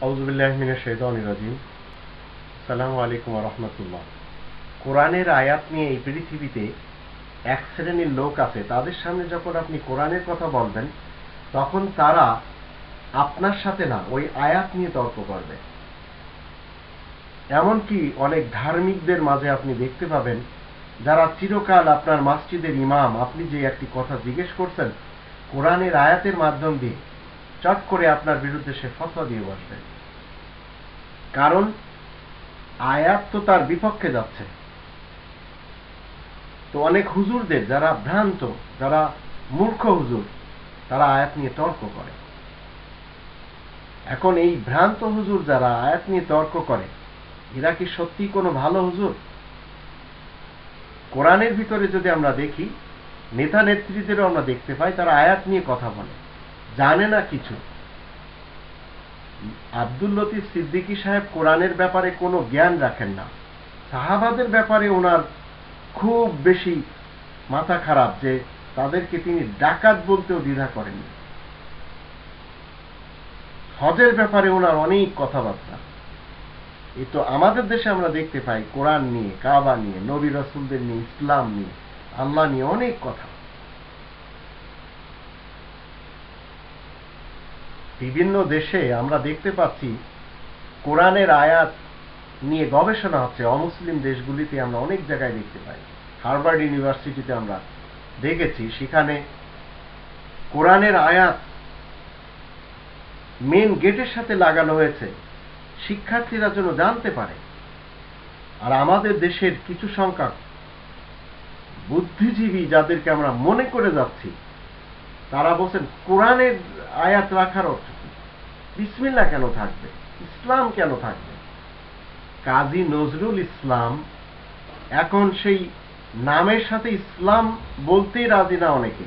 আউযুবিল্লাহি মিনাশ শাইতানির রাজিম। আসসালামু আলাইকুম ওয়া রাহমাতুল্লাহ। কোরআনের আয়াত নিয়ে এই পৃথিবীতে এক শ্রেণীর লোক আছে, তাদের সামনে যখন আপনি কোরআনের কথা বলবেন তখন তারা আপনার সাথে না ওই আয়াত নিয়ে তর্ক করবে। এমনকি অনেক ধার্মিকদের মাঝে আপনি দেখতে পাবেন যারা চিরকাল আপনার মসজিদের ইমাম, আপনি যে একটি কথা জিজ্ঞেস করছেন কোরআনের আয়াতের মাধ্যম দিয়ে চট করে আপনার বিরুদ্ধে সে ফতোয়া দিয়ে বসবে, কারণ আয়াত তো তার বিপক্ষে যাচ্ছে। তো অনেক হুজুরদের যারা ভ্রান্ত, যারা মূর্খ হুজুর, তারা আয়াত নিয়ে তর্ক করে। এখন এই ভ্রান্ত হুজুর যারা আয়াত নিয়ে তর্ক করে, এরা কি সত্যি কোনো ভালো হুজুর? কোরআনের ভিতরে যদি আমরা দেখি, নেতা নেত্রীদেরও আমরা দেখতে পাই তারা আয়াত নিয়ে কথা বলে, জানে না কিছু। আব্দুল লতিফ সিদ্দিকী সাহেব কোরআনের ব্যাপারে কোনো জ্ঞান রাখেন না। সাহাবাদের ব্যাপারে ওনার খুব বেশি মাথা খারাপ যে তাদেরকে তিনি ডাকাত বলতেও দ্বিধা করেননি। হজের ব্যাপারে ওনার অনেক কথাবার্তা। এই তো আমাদের দেশে আমরা দেখতে পাই কোরআন নিয়ে, কাবা নিয়ে, নবী রাসূলদের নিয়ে, ইসলাম নিয়ে, আল্লাহ নিয়ে অনেক কথা। বিভিন্ন দেশে আমরা দেখতে পাচ্ছি কোরআনের আয়াত নিয়ে গবেষণা হচ্ছে। অমুসলিম দেশগুলিতে আমরা অনেক জায়গায় দেখতে পাই। হার্ভার্ড ইউনিভার্সিটিতে আমরা দেখেছি, সেখানে কোরআনের আয়াত মেন গেটের সাথে লাগানো হয়েছে, শিক্ষার্থীরা যেন জানতে পারে। আর আমাদের দেশের কিছু সংখ্যক বুদ্ধিজীবী যাদেরকে আমরা মনে করে যাচ্ছি, তারা বলছেন কোরআনের আয়াত রাখার অর্থ কি? বিসমিল্লাহ কেন থাকবে? ইসলাম কেন থাকবে? কাজী নজরুল ইসলাম এখন সেই নামের সাথে ইসলাম বলতেই রাজি না অনেকে।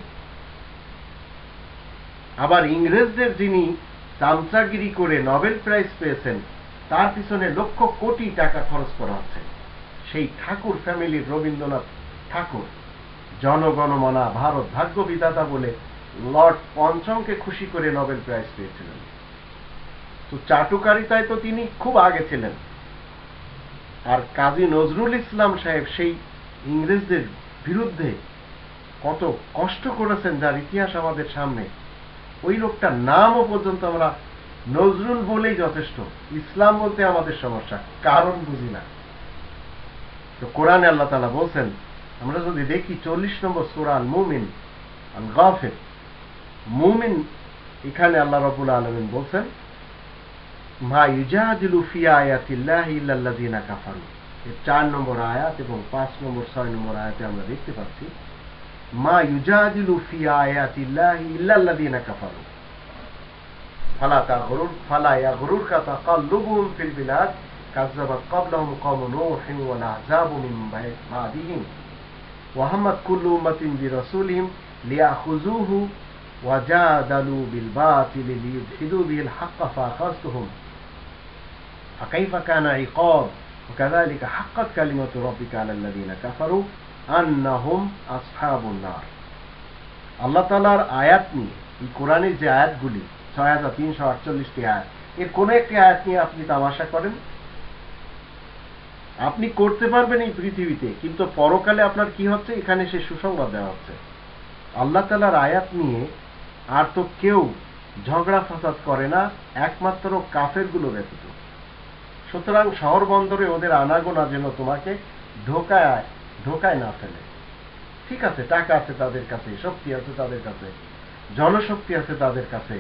আবার ইংরেজদের যিনি চামচাগিরি করে নোবেল প্রাইজ পেয়েছেন, তার পিছনে লক্ষ কোটি টাকা খরচ করা হচ্ছে। সেই ঠাকুর ফ্যামিলির রবীন্দ্রনাথ ঠাকুর জনগণমনা ভারত ভাগ্য বিধাতা বলে লর্ড পঞ্চমকে খুশি করে নোবেল প্রাইজ পেয়েছিলেন। তো চাটুকারিতায় তো তিনি খুব আগে ছিলেন। আর কাজী নজরুল ইসলাম সাহেব সেই ইংরেজদের বিরুদ্ধে কত কষ্ট করেছেন, যার ইতিহাস আমাদের সামনে। ওই লোকটার নামও পর্যন্ত আমরা নজরুল বলেই যথেষ্ট, ইসলাম বলতে আমাদের সমস্যা, কারণ বুঝি না। তো কোরআনে আল্লাহ তাআলা বলছেন, আমরা যদি দেখি 40 নম্বর সূরা আল মুমিন, আল গাফির, মুমিন, এখানে আল্লাহ রাব্বুল আলামিন বলছেন মা ইউজাদিলু ফি আয়াতিল্লাহি ইল্লাল্লাযিনা কাফারু। এই 4 নম্বর আয়াত এবং 5 নম্বর 6 নম্বর আয়াতে আমরা দেখতে পাচ্ছি মা ইউজাদিলু ফি আয়াতিল্লাহি ইল্লাল্লাযিনা কাফারু ফালা ইয়াগরুরকা তাকাল্লুবুহুম ফিল বিলাদ কাযযাবাত ক্বাবলাহুম কওমু নূহিন ওয়াল আহজাবু মিন বা'দিহিম ওয়া হাম্মাত কুল্লু উম্মাতিন বিরাসূলিহিম লিয়াখুযুহু ওয়া জাদালু বিল বাতিলি লিয়ুদহিদু বিল হাক্কা ফাআখাযতুহুম فكيف كان عقاب وكذلك حقت كلمة ربك على الذين كفروا أنهم أصحاب النار। আল্লাহ তাআলার আয়াত নিয়ে, এই কোরআনের যে আয়াতগুলি 6348টি আয়াত, এর কোন একটি আয়াত নিয়ে আপনি তামাশা করেন? আপনি করতে পারবেন এই পৃথিবীতে, কিন্তু পরকালে আপনার কি হচ্ছে এখানে সে সুসংবাদ দেওয়া হচ্ছে। আল্লাহ তাআলার আয়াত নিয়ে আর তো কেউ ঝগড়া ফাসাদ করে না, একমাত্র কাফেরগুলো ব্যতীত। সুতরাং শহর বন্দরে ওদের আনাগোনা যেন তোমাকে ধোকায় না ফেলে। ঠিক আছে, টাকা আছে তাদের কাছে, শক্তি আছে তাদের কাছে, জনশক্তি আছে তাদের কাছে,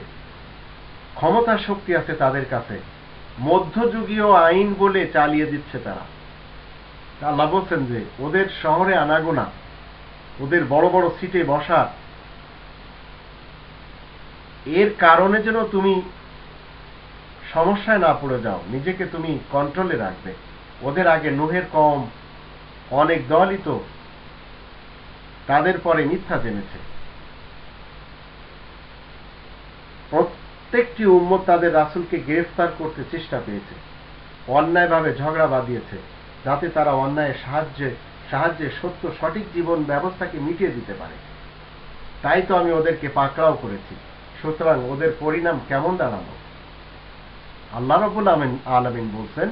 ক্ষমতার শক্তি আছে তাদের কাছে, মধ্যযুগীয় আইন বলে চালিয়ে দিচ্ছে তারা। আল্লাহ বলছেন যে ওদের শহরে আনাগোনা, ওদের বড় বড় সিটে বসা, এর কারণে যেন তুমি সমস্যায় না পড়ে যাও, নিজেকে তুমি কন্ট্রোলে রাখবে। ওদের আগে নূহের কওম অনেক দলই তো তাদের পরে মিথ্যা জেনেছে। প্রত্যেকটি উম্মত তাদের রাসূলকে গ্রেফতার করতে চেষ্টা পেয়েছে, অন্যায়ভাবে ঝগড়া বাঁধিয়েছে, যাতে তারা অন্যায়ের সাহায্যে সত্য সঠিক জীবন ব্যবস্থাকে মিটিয়ে দিতে পারে। তাই তো আমি ওদেরকে পাকড়াও করেছি। সুতরাং ওদের পরিণাম কেমন দাঁড়ালো? আল্লাহ রাব্বুল আলামিন বলছেন,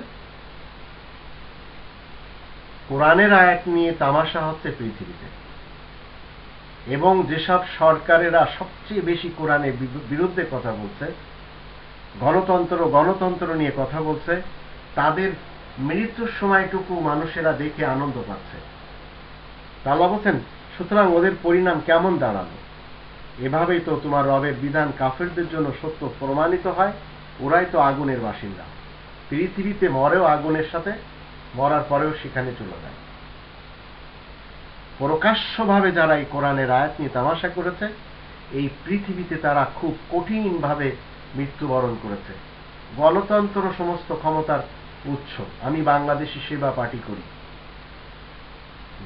কোরআনের আয়াত নিয়ে তামাশা হচ্ছে পৃথিবীতে, এবং যেসব সরকারেরা সবচেয়ে বেশি কোরআনের বিরুদ্ধে কথা বলছে, গণতন্ত্র নিয়ে কথা বলছে, তাদের মৃত্যুর সময়টুকু মানুষেরা দেখে আনন্দ পাচ্ছে। আল্লাহ বলছেন, সুতরাং ওদের পরিণাম কেমন দাঁড়ালো? এভাবেই তো তোমার রবের বিধান কাফেরদের জন্য সত্য প্রমাণিত হয়। ওরাই তো আগুনের বাসিন্দা, পৃথিবীতে মরেও আগুনের সাথে, মরার পরেও সেখানে চলে যায়। প্রকাশ্যভাবে যারা এই কোরআনের আয়াত নিয়ে তামাশা করেছে, এই পৃথিবীতে তারা খুব কঠিনভাবে মৃত্যুবরণ করেছে। গণতন্ত্র সমস্ত ক্ষমতার উৎস। আমি বাংলাদেশি সেবা পার্টি করি।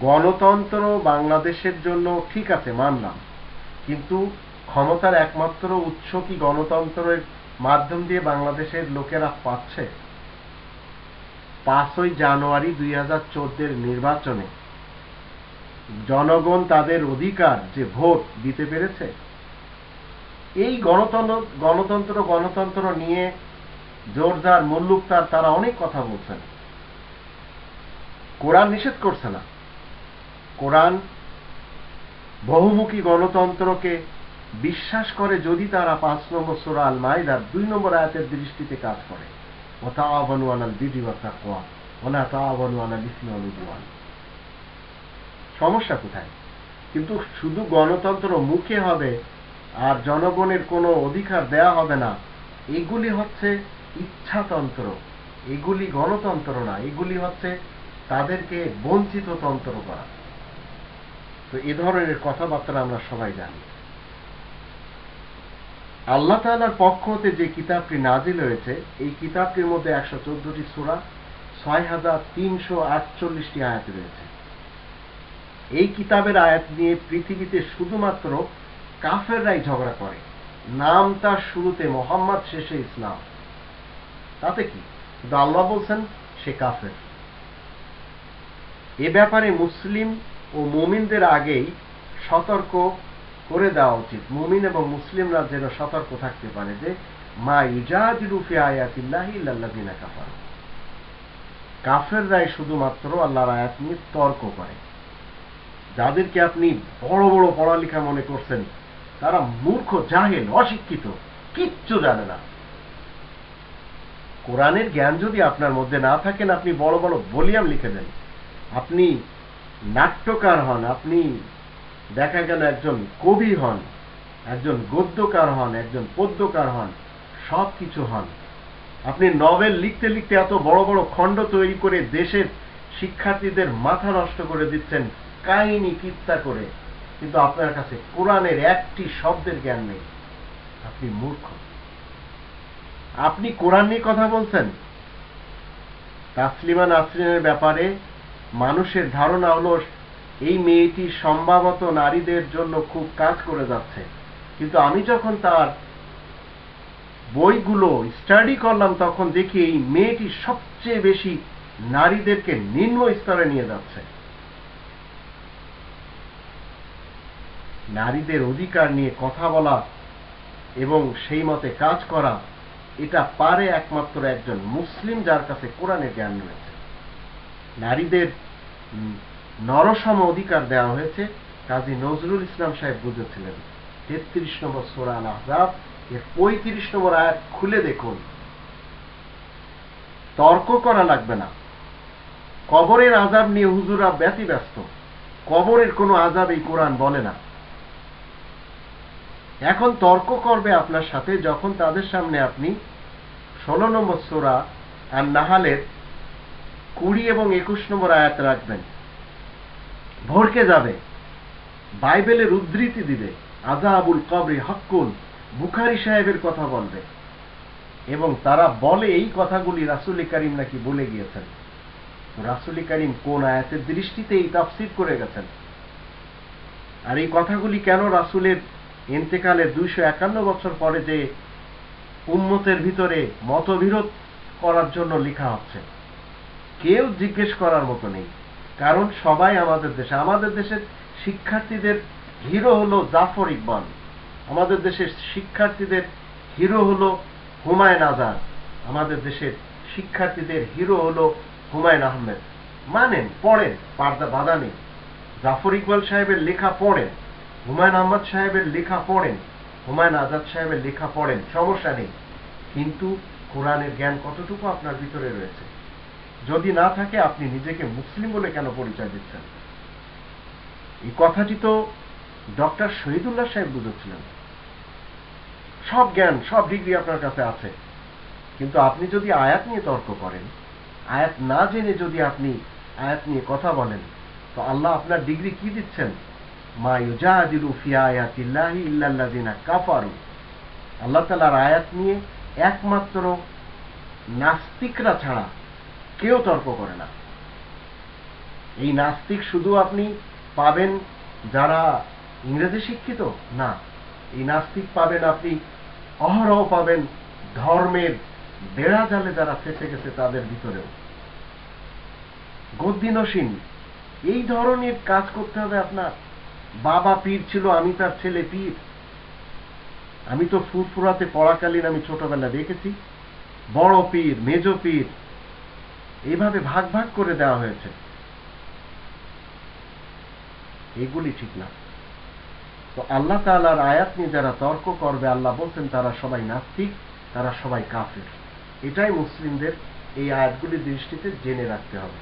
গণতন্ত্র বাংলাদেশের জন্য ঠিক আছে, মানলাম, কিন্তু ক্ষমতার একমাত্র উৎস কি গণতন্ত্রের মাধ্যম দিয়ে বাংলাদেশের লোকেরা পাচ্ছে? 5ই জানুয়ারি 2014 নির্বাচনে জনগণ তাদের অধিকার যে ভোট দিতে পেরেছে? এই গণতন্ত্র নিয়ে জোরদার মুল্লুকতার তারা অনেক কথা বলছেন। কোরআন নিষেধ করছে না। কোরআন বহুমুখী গণতন্ত্রকে বিশ্বাস করে যদি তারা 5 নম্বর সূরা আল মাইদার 2 নম্বর আয়াতের দৃষ্টিতে কাজ করে, ওয়াতাআওয়ানু আলাল বিররি ওয়াত তাকওয়া ওয়ালা তাআওয়ানু আলাল ইসমি ওয়াল উদওয়ান। সমস্যা কোথায়? কিন্তু শুধু গণতন্ত্র মুখে হবে আর জনগণের কোনো অধিকার দেয়া হবে না, এগুলি হচ্ছে ইচ্ছাতন্ত্র, এগুলি গণতন্ত্র না, এগুলি হচ্ছে তাদেরকে বঞ্চিত তন্ত্র করা। তো এ ধরনের কথাবার্তা আমরা সবাই জানি। আল্লাহ তাআলার পক্ষ হতে যে কিতাবটি নাজিল হয়েছে, এই কিতাবটির মধ্যে 114টি সূরা, 6348টি আয়াত রয়েছে। এই কিতাবের আয়াত নিয়ে পৃথিবীতে শুধুমাত্র কাফেররাই ঝগড়া করে। নাম তার শুরুতে মোহাম্মদ, শেষে ইসলাম, তাতে কি? কিন্তু আল্লাহ বলছেন সে কাফের। এ ব্যাপারে মুসলিম ও মুমিনদের আগেই সতর্ক করে দেওয়া উচিত। মুমিন এবং মুসলিমরা যেন সতর্ক থাকতে পারে যে মা ইউজাদিলু ফি আয়াতিল্লাহি ইল্লাল্লাযিনা কাফারু। কাফেররাই শুধুমাত্র আল্লাহর আয়াত নিয়ে তর্ক করে। যাদেরকে আপনি বড় বড় পড়ালেখা মনে করছেন, তারা মূর্খ, জাহেল, অশিক্ষিত, কিচ্ছু জানে না। কোরআনের জ্ঞান যদি আপনার মধ্যে না থাকেন, আপনি বড় বড় ভলিউম লিখে দেন, আপনি নাট্যকার হন, আপনি দেখা গেল একজন কবি হন, একজন গদ্যকার হন, একজন পদ্যকার হন, সব কিছু হন। আপনি নভেল লিখতে লিখতে এত বড় বড় খণ্ড তৈরি করে দেশের শিক্ষার্থীদের মাথা নষ্ট করে দিচ্ছেন কাহিনী কিচ্ছা করে, কিন্তু আপনার কাছে কোরআনের একটি শব্দের জ্ঞান নেই। আপনি মূর্খ। আপনি কোরআন নিয়ে কথা বলছেন। তাসলিমা নাসরিনের ব্যাপারে মানুষের ধারণা হলো এই মেয়েটি সম্ভবত নারীদের জন্য খুব কাজ করে যাচ্ছে, কিন্তু আমি যখন তার বইগুলো স্টাডি করলাম, তখন দেখি এই মেয়েটি সবচেয়ে বেশি নারীদেরকে নিম্ন স্তরে নিয়ে যাচ্ছে। নারীদের অধিকার নিয়ে কথা বলা এবং সেই মতে কাজ করা, এটা পারে একমাত্র একজন মুসলিম যার কাছে কোরআনের জ্ঞান রয়েছে। নারীদের নরসম অধিকার দেওয়া হয়েছে, কাজী নজরুল ইসলাম সাহেব বুঝেছিলেন। 33 নম্বর সূরা আল আহজাব এর 35 নম্বর আয়াত খুলে দেখুন। তর্ক করা লাগবে না। কবরের আযাব নিয়ে হুজুররা ব্যতিব্যস্ত। কবরের কোনো আযাব এই কোরআন বলে না। এখন তর্ক করবে আপনার সাথে যখন তাদের সামনে আপনি 16 নম্বর সূরা আর নাহালের 20 এবং 21 নম্বর আয়াত রাখবেন, ভড়কে যাবে, বাইবেলের উদ্ধৃতি দিবে, আযাবুল কবরি হাক্কুন, বুখারী সাহেবের কথা বলবে, এবং তারা বলে এই কথাগুলি রাসূল করিম নাকি বলে গিয়েছেন। রাসূল করিম কোন আয়াতের দৃষ্টিতে এই তাফসীর করে গেছেন? আর এই কথাগুলি কেন রাসূলের ইন্তেকালের 251 বছর পরে যে উম্মতের ভিতরে মতবিরোধ করার জন্য লেখা হচ্ছে? কেউ জিজ্ঞেস করার মতো নেই, কারণ সবাই আমাদের দেশের শিক্ষার্থীদের হিরো হলো জাফর ইকবাল, আমাদের দেশের শিক্ষার্থীদের হিরো হলো হুমায়ুন আজাদ, আমাদের দেশের শিক্ষার্থীদের হিরো হলো হুমায়ুন আহমেদ। মানেন, পড়েন, পর্দা বাধা নেই। জাফর ইকবাল সাহেবের লেখা পড়েন, হুমায়ুন আহমদ সাহেবের লেখা পড়েন, হুমায়ুন আজাদ সাহেবের লেখা পড়েন, সমস্যা নেই। কিন্তু কোরআনের জ্ঞান কতটুকু আপনার ভিতরে রয়েছে? যদি না থাকে আপনি নিজেকে মুসলিম বলে কেন পরিচয় দিচ্ছেন? এই কথাটি তো ডক্টর শহীদুল্লাহ সাহেব বুঝেছিলেন। সব জ্ঞান, সব ডিগ্রি আপনার কাছে আছে, কিন্তু আপনি যদি আয়াত নিয়ে তর্ক করেন, আয়াত না জেনে যদি আপনি আয়াত নিয়ে কথা বলেন, তো আল্লাহ আপনার ডিগ্রি কি দিচ্ছেন? মা ইউজাদিলু ফি আয়াতিল্লাহি ইল্লাল্লাযিনা কাফারু। আল্লাহ তাআলার আয়াত নিয়ে একমাত্র নাস্তিকরা ছাড়া কেউ তর্ক করে না। এই নাস্তিক শুধু আপনি পাবেন যারা ইংরেজি শিক্ষিত না, এই নাস্তিক পাবেন আপনি অহরহ পাবেন ধর্মের বেড়া জালে যারা ফেসে গেছে তাদের ভিতরেও। গদ্দিনসীন এই ধরনের কাজ করতে হবে আপনার। বাবা পীর ছিল, আমি তার ছেলে পীর। আমি তো ফুরফুরাতে পড়াকালীন আমি ছোটবেলা দেখেছি বড় পীর, মেজ পীর, এইভাবে ভাগ ভাগ করে দেওয়া হয়েছে। এগুলি ঠিক না। তো আল্লাহ তাআলার আয়াত নিয়ে যারা তর্ক করবে, আল্লাহ বলছেন তারা সবাই নাস্তিক, তারা সবাই কাফের। এটাই মুসলিমদের এই আয়াতগুলির দৃষ্টিতে জেনে রাখতে হবে।